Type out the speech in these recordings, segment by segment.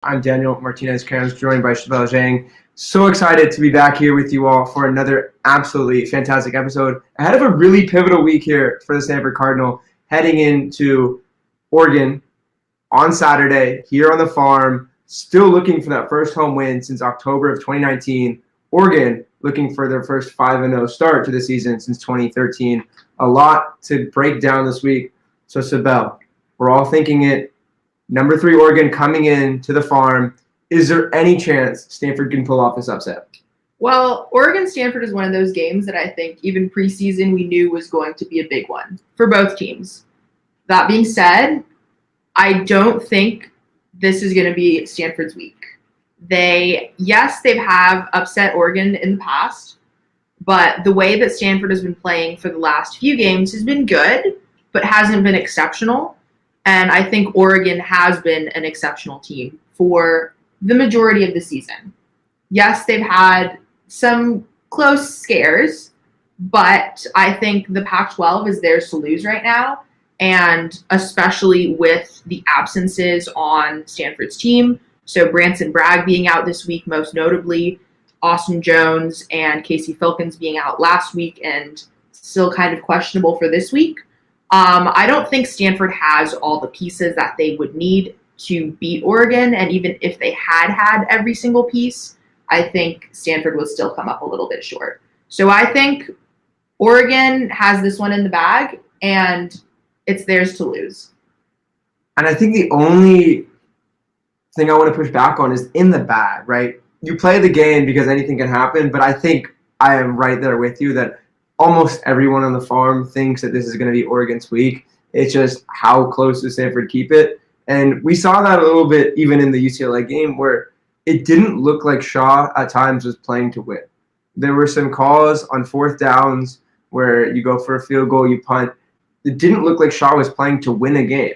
I'm Daniel Martinez-Krams, joined by Cybele Zhang. So excited to be back here with you all for another absolutely fantastic episode. Ahead of a really pivotal week here for the Stanford Cardinal, heading into Oregon on Saturday, here on the farm, still looking for that first home win since October of 2019. Oregon looking for their first 5-0 start to the season since 2013. A lot to break down this week. So, Cybele, we're all thinking it. Number 3 Oregon coming in to the farm. Is there any chance Stanford can pull off this upset? Well, Oregon-Stanford is one of those games that I think even preseason we knew was going to be a big one for both teams. That being said, I don't think this is going to be Stanford's week. They've have upset Oregon in the past, but the way that Stanford has been playing for the last few games has been good, but hasn't been exceptional. And I think Oregon has been an exceptional team for the majority of the season. Yes, they've had some close scares, but I think the Pac-12 is theirs to lose right now. And especially with the absences on Stanford's team. So Branson Bragg being out this week, most notably, Austin Jones and Casey Filkins being out last week and still kind of questionable for this week. I don't think Stanford has all the pieces that they would need to beat Oregon. And even if they had every single piece, I think Stanford would still come up a little bit short. So I think Oregon has this one in the bag, and it's theirs to lose. And I think the only thing I want to push back on is in the bag, right? You play the game because anything can happen, but I think I am right there with you that almost everyone on the farm thinks that this is going to be Oregon's week. It's just how close does Stanford keep it? And we saw that a little bit even in the UCLA game where it didn't look like Shaw at times was playing to win. There were some calls on fourth downs where you go for a field goal, you punt. It didn't look like Shaw was playing to win a game.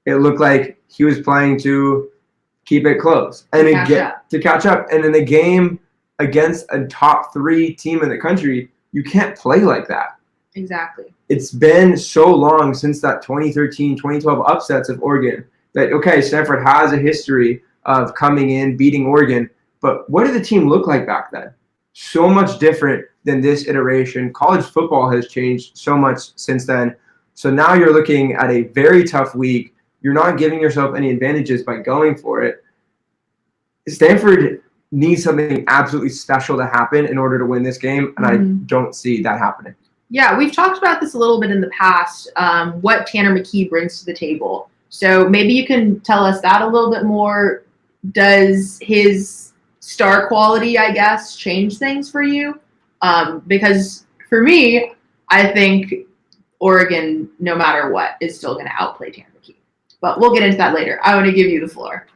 It looked like he was playing to keep it close and to catch up. And in a game against a top 3 team in the country, you can't play like that. Exactly. It's been so long since that 2013, 2012 upsets of Oregon that, okay, Stanford has a history of coming in, beating Oregon, but what did the team look like back then? So much different than this iteration. College football has changed so much since then. So now you're looking at a very tough week. You're not giving yourself any advantages by going for it. Stanford needs something absolutely special to happen in order to win this game, and I don't see that happening. Yeah, we've talked about this a little bit in the past, what Tanner McKee brings to the table. So maybe you can tell us that a little bit more. Does his star quality, I guess, change things for you? Because for me, I think Oregon, no matter what, is still going to outplay Tanner McKee. But we'll get into that later. I want to give you the floor.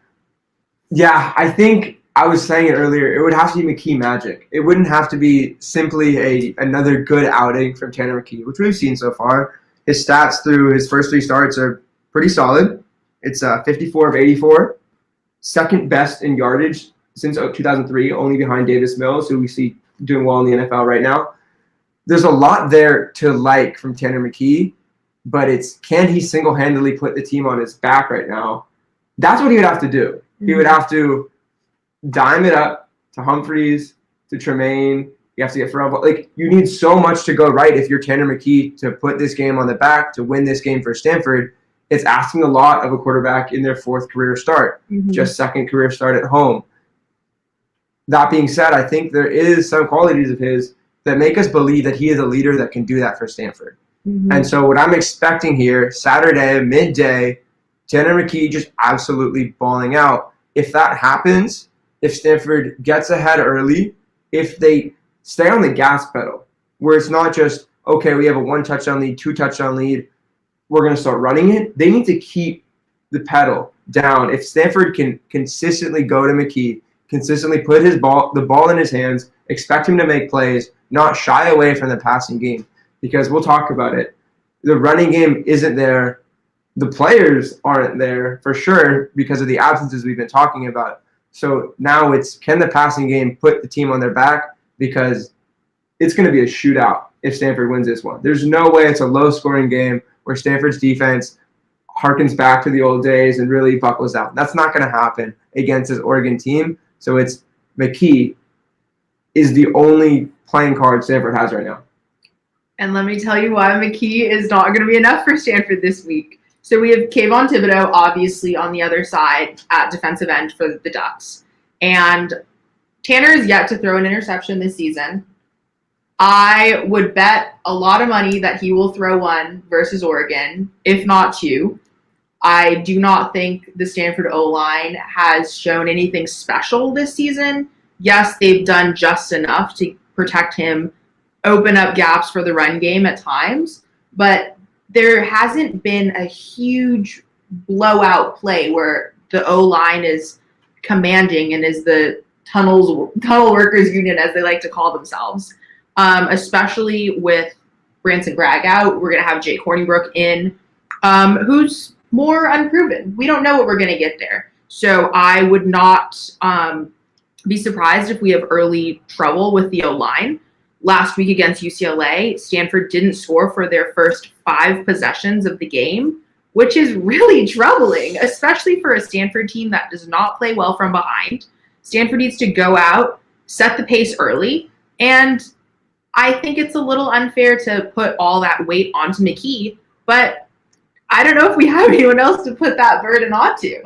Yeah, I think I was saying it earlier, it would have to be McKee magic. It wouldn't have to be simply another good outing from Tanner McKee, which we've seen so far. His stats through his first 3 starts are pretty solid. It's 54 of 84, second best in yardage since 2003, only behind Davis Mills, who we see doing well in the NFL right now. There's a lot there to like from Tanner McKee, but it's can he single-handedly put the team on his back right now? That's what he would have to do. He would have to dime it up to Humphreys, to Tremaine. You have to get Farrell. Like, you need so much to go right if you're Tanner McKee to put this game on the back, to win this game for Stanford. It's asking a lot of a quarterback in their 4th career start, just 2nd career start at home. That being said, I think there is some qualities of his that make us believe that he is a leader that can do that for Stanford. And so what I'm expecting here, Saturday, midday, Tanner McKee just absolutely balling out. If that happens, if Stanford gets ahead early, if they stay on the gas pedal, where it's not just, okay, we have a 1-touchdown lead, 2-touchdown lead, we're going to start running it. They need to keep the pedal down. If Stanford can consistently go to McKee, consistently put the ball in his hands, expect him to make plays, not shy away from the passing game, because we'll talk about it. The running game isn't there. The players aren't there for sure because of the absences we've been talking about. So now it's, can the passing game put the team on their back? Because it's going to be a shootout if Stanford wins this one. There's no way it's a low-scoring game where Stanford's defense harkens back to the old days and really buckles down. That's not going to happen. against this Oregon team. So it's McKee is the only playing card Stanford has right now. And let me tell you why McKee is not going to be enough for Stanford this week. So we have Kayvon Thibodeau, obviously, on the other side at defensive end for the Ducks. And Tanner is yet to throw an interception this season. I would bet a lot of money that he will throw one versus Oregon, if not two. I do not think the Stanford O-line has shown anything special this season. Yes, they've done just enough to protect him, open up gaps for the run game at times, but there hasn't been a huge blowout play where the O-line is commanding and is the tunnel workers union, as they like to call themselves. Especially with Branson Bragg out, we're going to have Jake Hornibrook in, who's more unproven. We don't know what we're going to get there. So I would not be surprised if we have early trouble with the O-line. Last week against UCLA, Stanford didn't score for their first 5 possessions of the game, which is really troubling, especially for a Stanford team that does not play well from behind. Stanford needs to go out, set the pace early, and I think it's a little unfair to put all that weight onto McKee, but I don't know if we have anyone else to put that burden onto.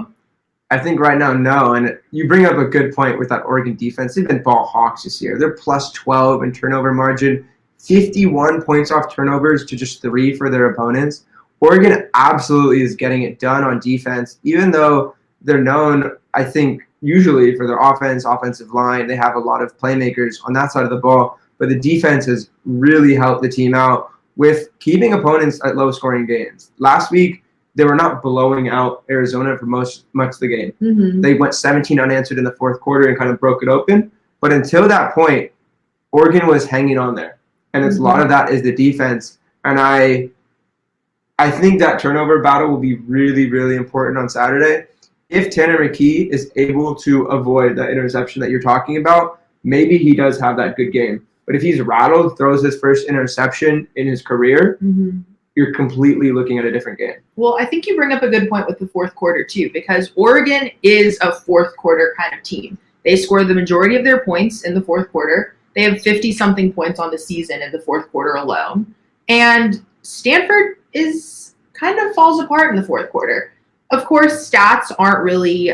I think right now, no. And you bring up a good point with that Oregon defense. They've been ball hawks this year. They're plus 12 in turnover margin, 51 points off turnovers to just 3 for their opponents. Oregon absolutely is getting it done on defense, even though they're known, I think, usually for their offensive line. They have a lot of playmakers on that side of the ball, but the defense has really helped the team out with keeping opponents at low-scoring games. Last week, they were not blowing out Arizona for much of the game. Mm-hmm. They went 17 unanswered in the fourth quarter and kind of broke it open. But until that point, Oregon was hanging on there. And it's a lot of that is the defense. And I think that turnover battle will be really, really important on Saturday. If Tanner McKee is able to avoid that interception that you're talking about, maybe he does have that good game. But if he's rattled, throws his first interception in his career, you're completely looking at a different game. Well, I think you bring up a good point with the fourth quarter, too, because Oregon is a fourth quarter kind of team. They score the majority of their points in the fourth quarter. They have 50-something points on the season in the fourth quarter alone. And Stanford is kind of falls apart in the fourth quarter. Of course, stats aren't really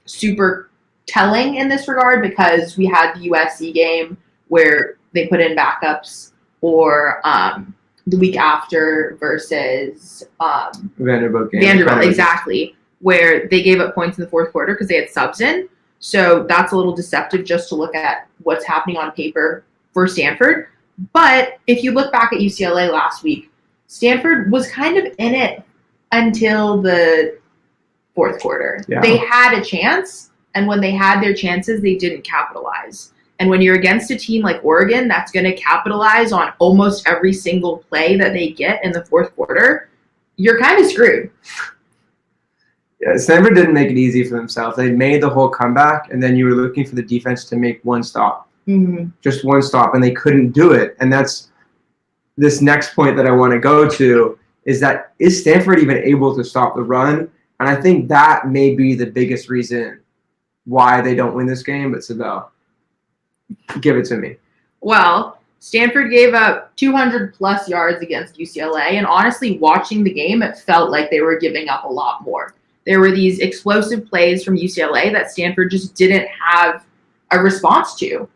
super telling in this regard because we had the USC game where they put in backups, or the week after versus Vanderbilt game. Vanderbilt, exactly, where they gave up points in the fourth quarter because they had subs in. So that's a little deceptive just to look at what's happening on paper for Stanford. But if you look back at UCLA last week, Stanford was kind of in it until the fourth quarter. Yeah. They had a chance, and when they had their chances, they didn't capitalize. And when you're against a team like Oregon that's going to capitalize on almost every single play that they get in the fourth quarter, you're kind of screwed. Yeah, Stanford didn't make it easy for themselves. They made the whole comeback, and then you were looking for the defense to make one stop. Just one stop, and they couldn't do it. And that's this next point that I want to go to is that is Stanford even able to stop the run? And I think that may be the biggest reason why they don't win this game, but Cybele. Give it to me. Well, Stanford gave up 200-plus yards against UCLA, and honestly, watching the game, it felt like they were giving up a lot more. There were these explosive plays from UCLA that Stanford just didn't have a response to.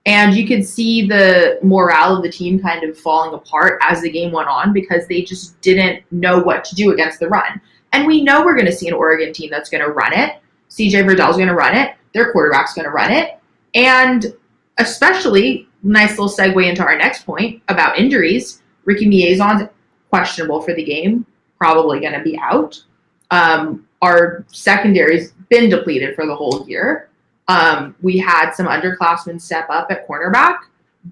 And you could see the morale of the team kind of falling apart as the game went on because they just didn't know what to do against the run. And we know we're going to see an Oregon team that's going to run it. CJ Verdell's going to run it. Their quarterback's going to run it. And especially, nice little segue into our next point about injuries. Ricky Miezon's questionable for the game, probably going to be out. Our secondary's been depleted for the whole year. We had some underclassmen step up at cornerback,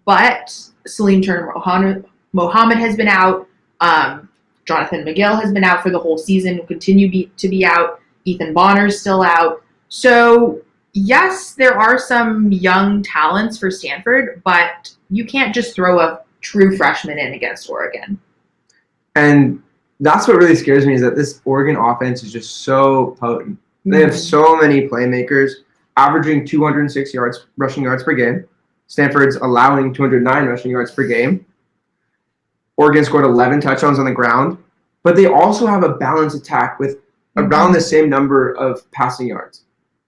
but Salim Turner-Mohammed has been out. Jonathan McGill has been out for the whole season, will continue to be out. Ethan Bonner's still out. So, yes, there are some young talents for Stanford, but you can't just throw a true freshman in against Oregon. And that's what really scares me is that this Oregon offense is just so potent. They have so many playmakers, averaging 206 rushing yards per game. Stanford's allowing 209 rushing yards per game. Oregon scored 11 touchdowns on the ground, but they also have a balanced attack with around the same number of passing yards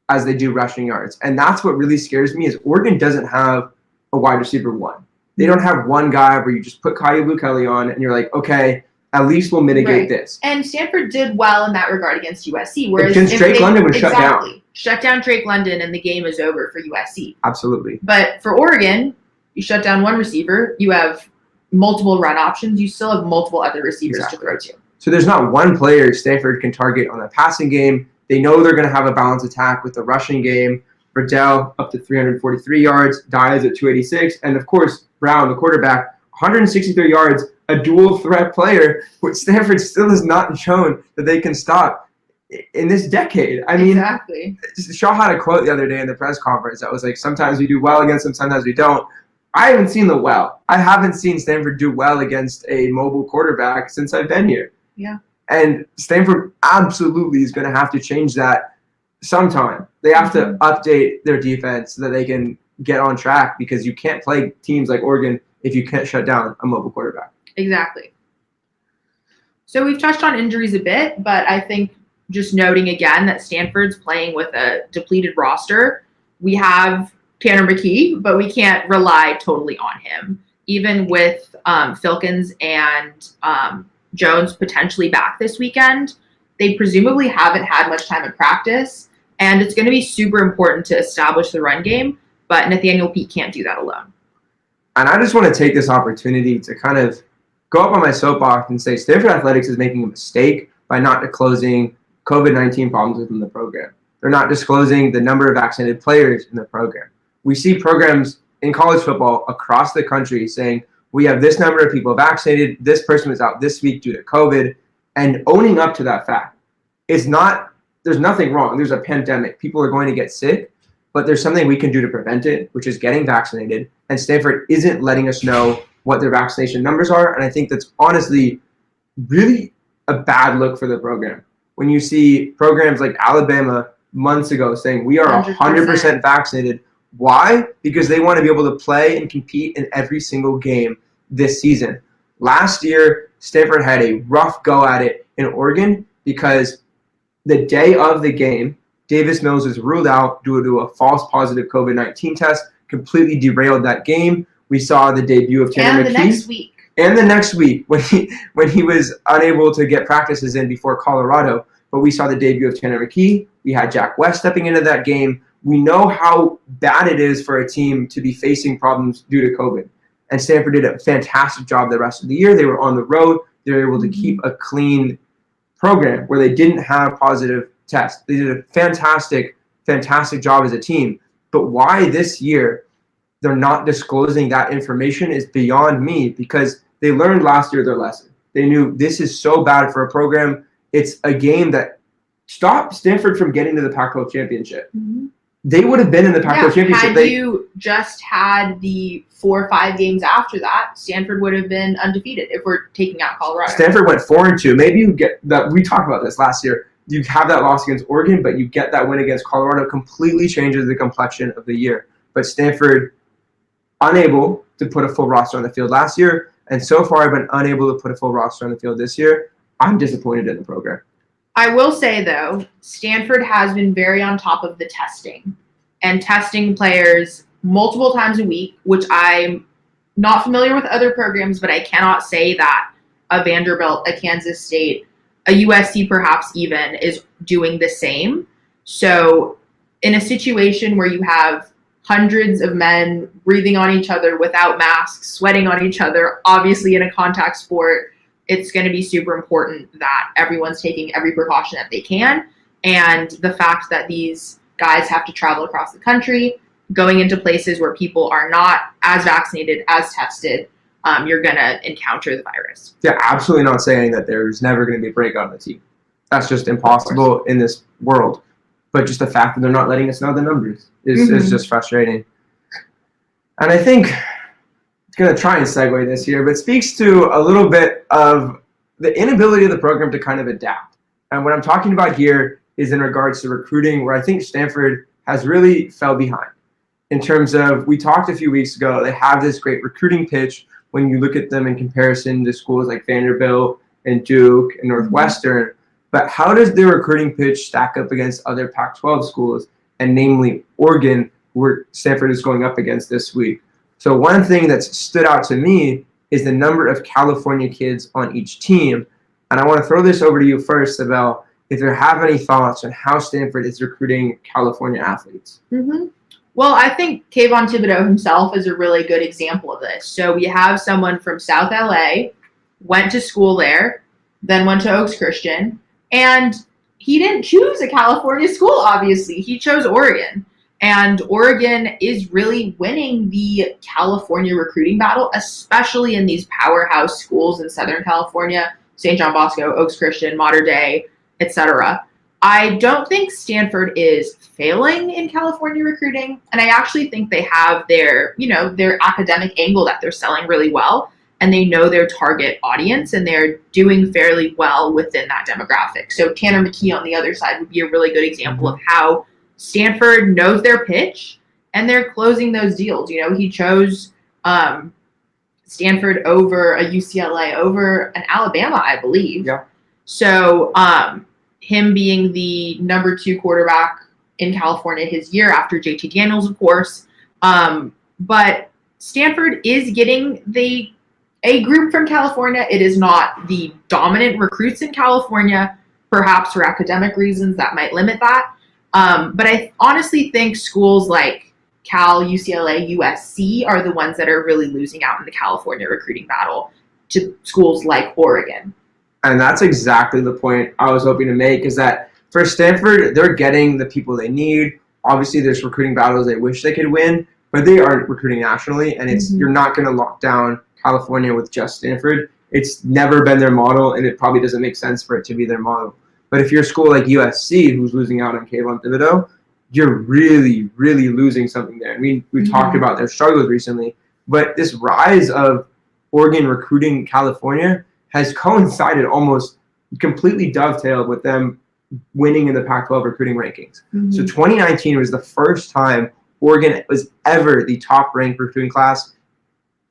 as they do rushing yards. And that's what really scares me is Oregon doesn't have a wide receiver one. They don't have one guy where you just put Blue Kelly on and you're like, okay, at least we'll mitigate this. And Stanford did well in that regard against USC. Whereas against Drake London was shut down. Shut down Drake London and the game is over for USC. Absolutely. But for Oregon, you shut down one receiver, you have multiple run options, you still have multiple other receivers to throw to. So there's not one player Stanford can target on the passing game. They know they're going to have a balanced attack with the rushing game. Riddell up to 343 yards, Diaz at 286, and of course Brown, the quarterback, 163 yards, a dual threat player, which Stanford still has not shown that they can stop in this decade. I mean, Shaw had a quote the other day in the press conference that was like, sometimes we do well against them, sometimes we don't. I haven't seen the well. I haven't seen Stanford do well against a mobile quarterback since I've been here. Yeah. And Stanford absolutely is going to have to change that sometime. They have to update their defense so that they can get on track, because you can't play teams like Oregon if you can't shut down a mobile quarterback. Exactly. So we've touched on injuries a bit, but I think just noting again that Stanford's playing with a depleted roster. We have Tanner McKee, but we can't rely totally on him. Even with Filkins and Jones potentially back this weekend, they presumably haven't had much time in practice, and it's going to be super important to establish the run game, but Nathaniel Peake can't do that alone. And I just want to take this opportunity to kind of go up on my soapbox and say Stanford Athletics is making a mistake by not disclosing COVID-19 problems within the program. They're not disclosing the number of vaccinated players in the program. We see programs in college football across the country saying, we have this number of people vaccinated, this person was out this week due to COVID, and owning up to that fact. There's nothing wrong. There's a pandemic. People are going to get sick, but there's something we can do to prevent it, which is getting vaccinated. And Stanford isn't letting us know what their vaccination numbers are. And I think that's honestly really a bad look for the program. When you see programs like Alabama months ago saying we are 100% vaccinated. Why? Because they want to be able to play and compete in every single game this season. Last year, Stanford had a rough go at it in Oregon because the day of the game, Davis Mills was ruled out due to a false positive COVID-19 test, completely derailed that game. We saw the debut of Tanner McKee. And the next week, when he was unable to get practices in before Colorado. But we saw the debut of Tanner McKee. We had Jack West stepping into that game. We know how bad it is for a team to be facing problems due to COVID. And Stanford did a fantastic job the rest of the year. They were on the road. They were able to keep a clean program where they didn't have positive tests. They did a fantastic, fantastic job as a team. But why this year they're not disclosing that information is beyond me, because they learned last year their lesson. They knew this is so bad for a program. It's a game that stopped Stanford from getting to the Pac-12 championship. They would have been in the Pac-12 championship. Had you just had the 4 or 5 games after that, Stanford would have been undefeated if we're taking out Colorado. Stanford went 4-2. Maybe you get that. We talked about this last year. You have that loss against Oregon, but you get that win against Colorado, completely changes the complexion of the year. But Stanford unable to put a full roster on the field last year, and so far I've been unable to put a full roster on the field this year. I'm disappointed in the program. I will say, though, Stanford has been very on top of the testing and testing players multiple times a week, which I'm not familiar with other programs, but I cannot say that a Vanderbilt, a Kansas State, a USC perhaps even is doing the same. So in a situation where you have hundreds of men breathing on each other without masks, sweating on each other, obviously in a contact sport, it's going to be super important that everyone's taking every precaution that they can. And the fact that these guys have to travel across the country, going into places where people are not as vaccinated, as tested, you're going to encounter the virus. Yeah, absolutely not saying that there's never going to be a breakout on the team. That's just impossible in this world. But just the fact that they're not letting us know the numbers is just frustrating. And I think going to try and segue this here, but speaks to a little bit of the inability of the program to kind of adapt. And what I'm talking about here is in regards to recruiting, where I think Stanford has really fell behind. In terms of, we talked a few weeks ago, they have this great recruiting pitch when you look at them in comparison to schools like Vanderbilt and Duke and Northwestern. But how does their recruiting pitch stack up against other Pac-12 schools, and namely Oregon, where Stanford is going up against this week? So one thing that's stood out to me is the number of California kids on each team. And I want to throw this over to you first, Cybele, if you have any thoughts on how Stanford is recruiting California athletes. Well, I think Kayvon Thibodeau himself is a really good example of this. So we have someone from South LA, went to school there, then went to Oaks Christian, and he didn't choose a California school, obviously. He chose Oregon. And Oregon is really winning the California recruiting battle, especially in these powerhouse schools in Southern California, St. John Bosco, Oaks Christian, Mater Dei, etc. I don't think Stanford is failing in California recruiting, and I actually think they have their academic angle that they're selling really well, and they know their target audience, and they're doing fairly well within that demographic. So Tanner McKee on the other side would be a really good example of how Stanford knows their pitch, and they're closing those deals. He chose Stanford over a UCLA, over an Alabama, I believe. Yeah. So him being the number 2 quarterback in California his year after JT Daniels, of course. But Stanford is getting a group from California. It is not the dominant recruits in California, perhaps for academic reasons that might limit that. But I honestly think schools like Cal, UCLA, USC are the ones that are really losing out in the California recruiting battle to schools like Oregon. And that's exactly the point I was hoping to make, is that for Stanford, they're getting the people they need. Obviously, there's recruiting battles they wish they could win, but they aren't recruiting nationally, and you're not going to lock down California with just Stanford. It's never been their model, and it probably doesn't make sense for it to be their model. But if you're a school like USC, who's losing out on Kayvon Thibodeau, you're really, really losing something there. I mean, we've talked about their struggles recently, but this rise of Oregon recruiting California has coincided, almost completely dovetailed with them winning in the Pac-12 recruiting rankings. So 2019 was the first time Oregon was ever the top-ranked recruiting class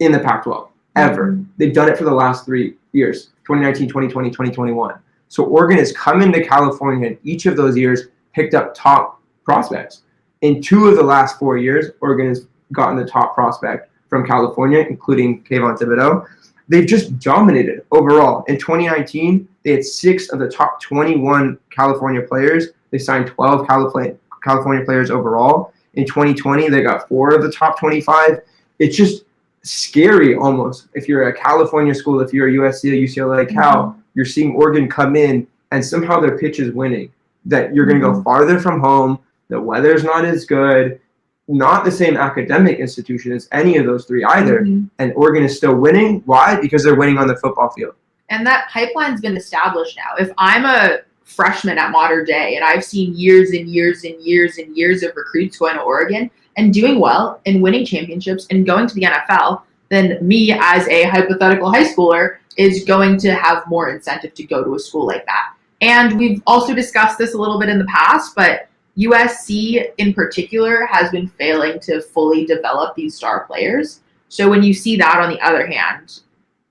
in the Pac-12, ever. They've done it for the last 3 years, 2019, 2020, 2021. So Oregon has come into California in each of those years, picked up top prospects. In 2 of the last 4 years, Oregon has gotten the top prospect from California, including Kayvon Thibodeau. They've just dominated overall. In 2019, they had 6 of the top 21 California players. They signed 12 California players overall. In 2020, they got 4 of the top 25. It's just scary almost. If you're a California school, if you're a USC, a UCLA, Cal, you're seeing Oregon come in and somehow their pitch is winning. That you're going to go farther from home, the weather's not as good, not the same academic institution as any of those 3 either. And Oregon is still winning. Why? Because they're winning on the football field. And that pipeline's been established now. If I'm a freshman at Mater Dei and I've seen years and years and years and years of recruits going to Oregon and doing well and winning championships and going to the NFL, then me as a hypothetical high schooler is going to have more incentive to go to a school like that. And we've also discussed this a little bit in the past, but USC in particular has been failing to fully develop these star players. So when you see that on the other hand,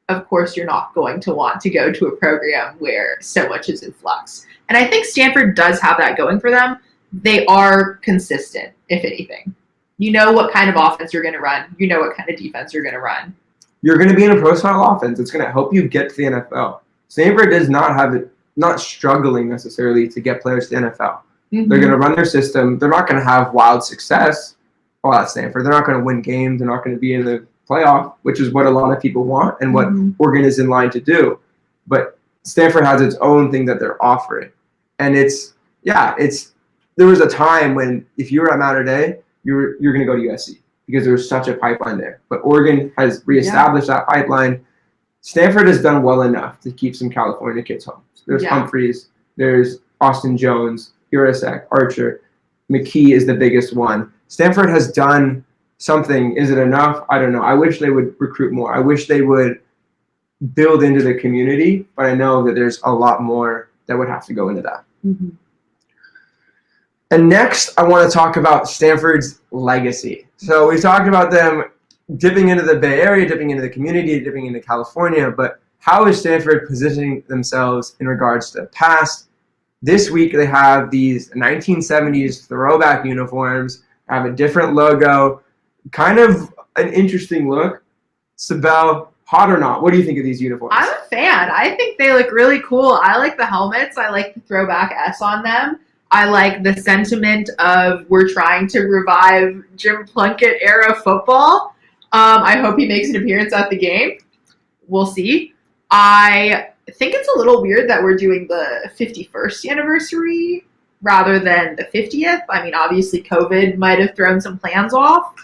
of course you're not going to want to go to a program where so much is in flux. And I think Stanford does have that going for them. They are consistent, if anything. You know what kind of offense you're going to run. You know what kind of defense you're going to run. You're going to be in a pro-style offense. It's going to help you get to the NFL. Stanford does not have it, not struggling necessarily to get players to the NFL. They're going to run their system. They're not going to have wild success. Well, at Stanford, they're not going to win games. They're not going to be in the playoff, which is what a lot of people want and what Oregon is in line to do. But Stanford has its own thing that they're offering. And there was a time when if you were at Mater Dei, you're going to go to USC because there was such a pipeline there. But Oregon has reestablished that pipeline. Stanford has done well enough to keep some California kids home. There's Humphreys, there's Austin Jones, Urasek, Archer. McKee is the biggest one. Stanford has done something. Is it enough? I don't know. I wish they would recruit more. I wish they would build into the community, but I know that there's a lot more that would have to go into that. And next, I want to talk about Stanford's legacy. So we've talked about them dipping into the Bay Area, dipping into the community, dipping into California, but how is Stanford positioning themselves in regards to the past? This week, they have these 1970s throwback uniforms, have a different logo, kind of an interesting look. Cybele, hot or not? What do you think of these uniforms? I'm a fan. I think they look really cool. I like the helmets. I like the throwback S on them. I like the sentiment of we're trying to revive Jim Plunkett era football. I hope he makes an appearance at the game. We'll see. I think it's a little weird that we're doing the 51st anniversary rather than the 50th. I mean, obviously COVID might have thrown some plans off,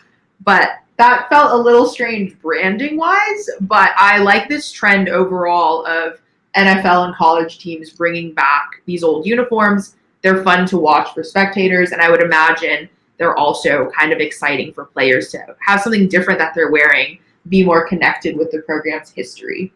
but that felt a little strange branding wise. But I like this trend overall of NFL and college teams bringing back these old uniforms. They're fun to watch for spectators, and I would imagine they're also kind of exciting for players to have something different that they're wearing, be more connected with the program's history.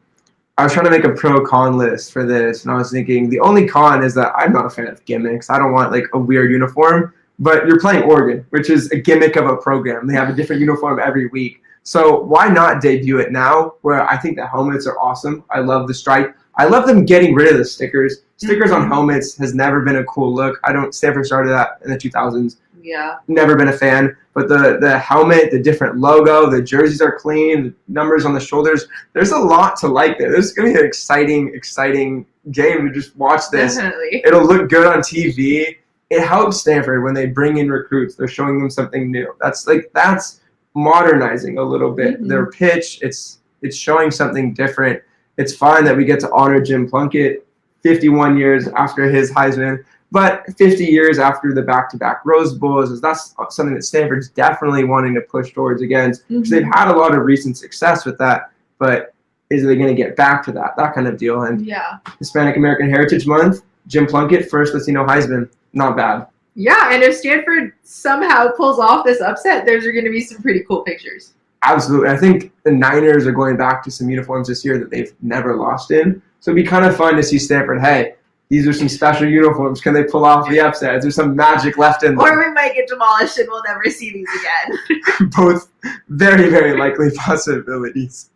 I was trying to make a pro-con list for this, and I was thinking the only con is that I'm not a fan of gimmicks. I don't want like a weird uniform, but you're playing Oregon, which is a gimmick of a program. They have a different uniform every week. So why not debut it now, where I think the helmets are awesome. I love the stripe. I love them getting rid of the stickers. Stickers on helmets has never been a cool look. Stanford started that in the 2000s. Yeah. Never been a fan. But the helmet, the different logo, the jerseys are clean, the numbers on the shoulders. There's a lot to like there. This is going to be an exciting game to just watch this. Definitely. It'll look good on TV. It helps Stanford when they bring in recruits. They're showing them something new. That's modernizing a little bit. Mm-hmm. Their pitch, it's showing something different. It's fine that we get to honor Jim Plunkett 51 years after his Heisman, but 50 years after the back-to-back Rose Bowls. That's something that Stanford's definitely wanting to push towards again. Because they've had a lot of recent success with that, but is they going to get back to that kind of deal? And yeah. Hispanic American Heritage Month, Jim Plunkett, first Latino Heisman. Not bad. Yeah, and if Stanford somehow pulls off this upset, there's going to be some pretty cool pictures. Absolutely. I think the Niners are going back to some uniforms this year that they've never lost in. So it'd be kind of fun to see Stanford, hey, these are some special uniforms. Can they pull off the upset? Is there some magic left in them? Or we might get demolished and we'll never see these again. Both very, very likely possibilities.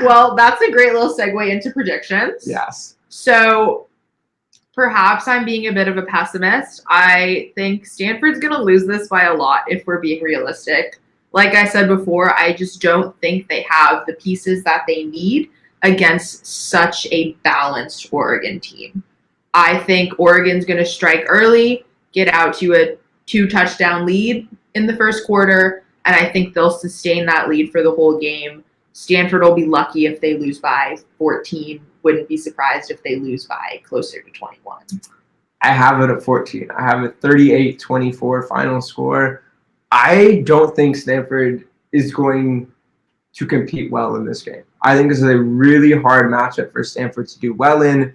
Well, that's a great little segue into predictions. Yes. So perhaps I'm being a bit of a pessimist. I think Stanford's going to lose this by a lot if we're being realistic. Like I said before, I just don't think they have the pieces that they need against such a balanced Oregon team. I think Oregon's going to strike early, get out to a 2-touchdown lead in the first quarter, and I think they'll sustain that lead for the whole game. Stanford will be lucky if they lose by 14. Wouldn't be surprised if they lose by closer to 21. I have it at 14. I have a 38-24 final score. I don't think Stanford is going to compete well in this game. I think this is a really hard matchup for Stanford to do well in,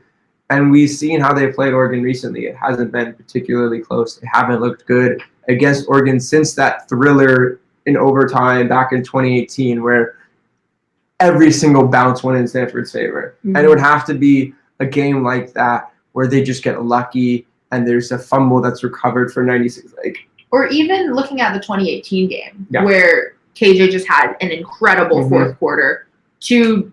and we've seen how they played Oregon recently. It hasn't been particularly close. They haven't looked good against Oregon since that thriller in overtime back in 2018 where every single bounce went in Stanford's favor. Mm-hmm. And it would have to be a game like that where they just get lucky and there's a fumble that's recovered for 96. Or even looking at the 2018 game where KJ just had an incredible fourth quarter. 2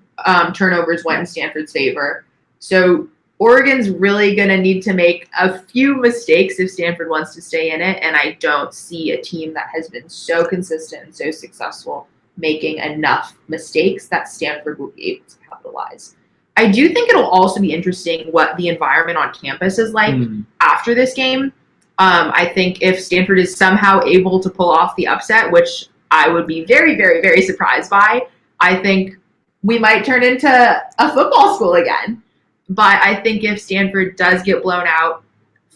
turnovers went in Stanford's favor. So Oregon's really going to need to make a few mistakes if Stanford wants to stay in it. And I don't see a team that has been so consistent and so successful making enough mistakes that Stanford will be able to capitalize. I do think it'll also be interesting what the environment on campus is like after this game. I think if Stanford is somehow able to pull off the upset, which I would be very, very, very surprised by, I think we might turn into a football school again. But I think if Stanford does get blown out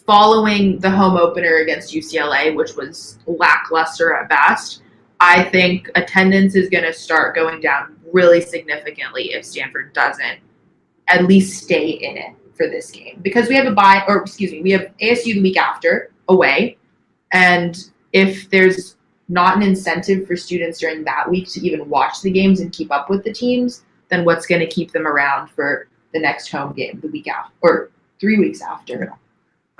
following the home opener against UCLA, which was lackluster at best, I think attendance is going to start going down really significantly if Stanford doesn't at least stay in it for this game. Because we have we have ASU the week after away. And if there's not an incentive for students during that week to even watch the games and keep up with the teams, then what's going to keep them around for the next home game the week after or 3 weeks after?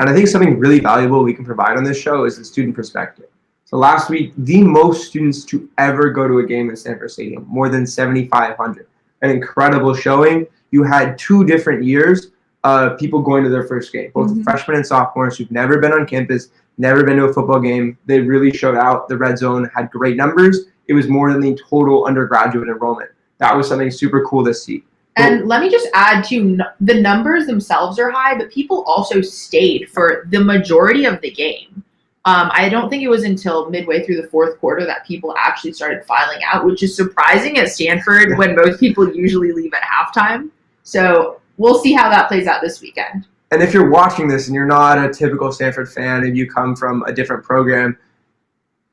And I think something really valuable we can provide on this show is the student perspective. So last week, the most students to ever go to a game at Stanford Stadium, more than 7,500. An incredible showing. You had 2 different years of people going to their first game, both freshmen and sophomores who've never been on campus, never been to a football game. They really showed out. The Red Zone had great numbers. It was more than the total undergraduate enrollment. That was something super cool to see. And let me just add to the numbers themselves are high, but people also stayed for the majority of the game. I don't think it was until midway through the fourth quarter that people actually started filing out, which is surprising at Stanford when most people usually leave at halftime. So we'll see how that plays out this weekend. And if you're watching this and you're not a typical Stanford fan and you come from a different program,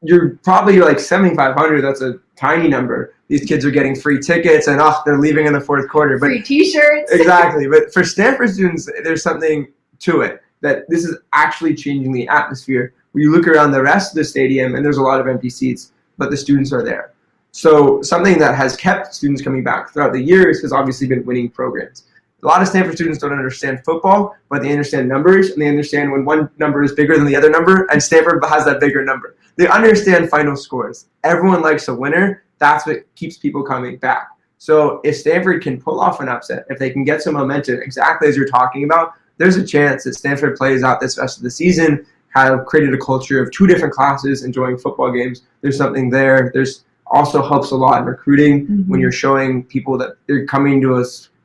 you're probably like 7,500. That's a tiny number. These kids are getting free tickets and they're leaving in the fourth quarter. But free T-shirts. Exactly. But for Stanford students, there's something to it that this is actually changing the atmosphere. When you look around the rest of the stadium, and there's a lot of empty seats, but the students are there. So something that has kept students coming back throughout the years has obviously been winning programs. A lot of Stanford students don't understand football, but they understand numbers, and they understand when one number is bigger than the other number, and Stanford has that bigger number. They understand final scores. Everyone likes a winner. That's what keeps people coming back. So if Stanford can pull off an upset, if they can get some momentum, exactly as you're talking about, there's a chance that Stanford plays out this rest of the season, have created a culture of 2 different classes enjoying football games. There's something there. There's also helps a lot in recruiting when you're showing people that they're coming to a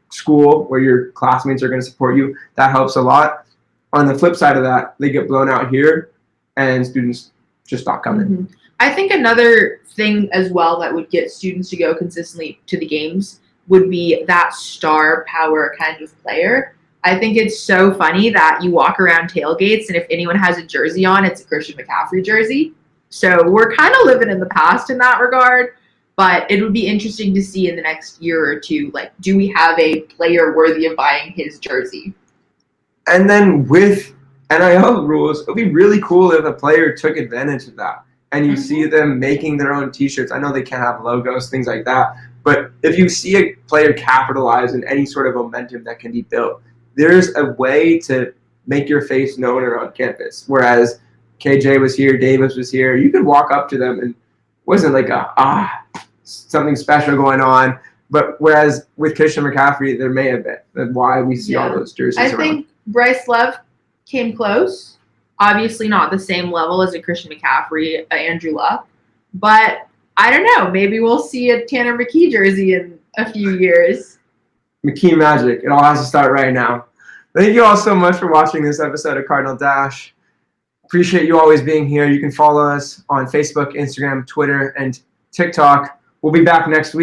school where your classmates are going to support you. That helps a lot. On the flip side of that, they get blown out here and students just stop coming. I think another thing as well that would get students to go consistently to the games would be that star power kind of player. I think it's so funny that you walk around tailgates and if anyone has a jersey on, it's a Christian McCaffrey jersey. So we're kind of living in the past in that regard, but it would be interesting to see in the next year or two, like, do we have a player worthy of buying his jersey? And then with NIL rules, it would be really cool if a player took advantage of that. And you see them making their own T-shirts. I know they can't have logos, things like that. But if you see a player capitalize in any sort of momentum that can be built, there's a way to make your face known around campus. Whereas KJ was here, Davis was here, you could walk up to them and it wasn't like something special going on. But whereas with Christian McCaffrey, there may have been. That's why we see all those jerseys around. I think Bryce Love came close. Obviously not the same level as a Christian McCaffrey, Andrew Luck. But I don't know. Maybe we'll see a Tanner McKee jersey in a few years. McKee magic. It all has to start right now. Thank you all so much for watching this episode of Cardinal Dash. Appreciate you always being here. You can follow us on Facebook, Instagram, Twitter, and TikTok. We'll be back next week.